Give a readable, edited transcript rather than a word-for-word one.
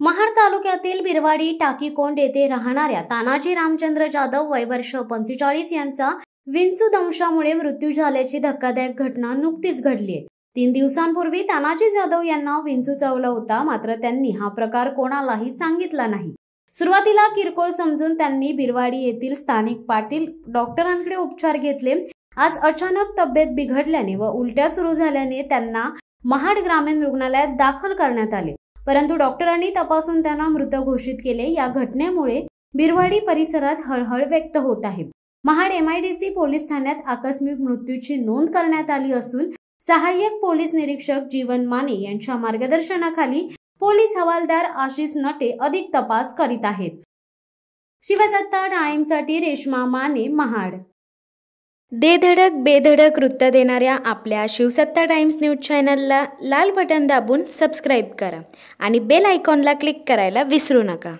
महाड तालुक्यातील बिरवाडी टाकीकोंड येथे राहणाऱ्या तानाजी रामचंद्र जाधव वय वर्ष 45 यांचा विंचू दंशामुळे मृत्यू झाल्याची धक्कादायक घटना नुकतीच घडली आहे। 3 दिवसांपूर्वी तानाजी जाधव यांना विंचू चावला होता, मात्र त्यांनी हा प्रकार कोणालाही सांगितला नाही। सुरुवातीला किरकोळ समजून त्यांनी बिरवाडी येथील स्थानिक पाटील डॉक्टरांकडे उपचार घेतले। आज अचानक तब्येत बिघडल्याने व उलट्या सुरू झाल्याने त्यांना महाड ग्रामीण रुग्णालयात दाखल करण्यात आले, परंतु डॉक्टरांनी तपासून त्यांना मृत घोषित केले। या घटनेमुळे बिरवाडी परिसरात हळहळ व्यक्त होत आहे। महाड MIDC पोलीस ठाण्यात आकस्मिक मृत्यूची नोंद करण्यात आली असून सहाय्यक पोलीस निरीक्षक जीवन माने यांच्या मार्गदर्शनाखाली पोलीस हवालदार आशिष नटे अधिक तपास करीत आहेत। शिवसत्ता टाइम्ससाठी रेश्मा माने, महाड। धडक बेधडक वृत्त देणाऱ्या आपल्या शिवसत्ता टाइम्स न्यूज चॅनलला लाल बटन दाबून सबस्क्राईब करा आणि बेल आयकॉनला क्लिक करायला विसरू नका।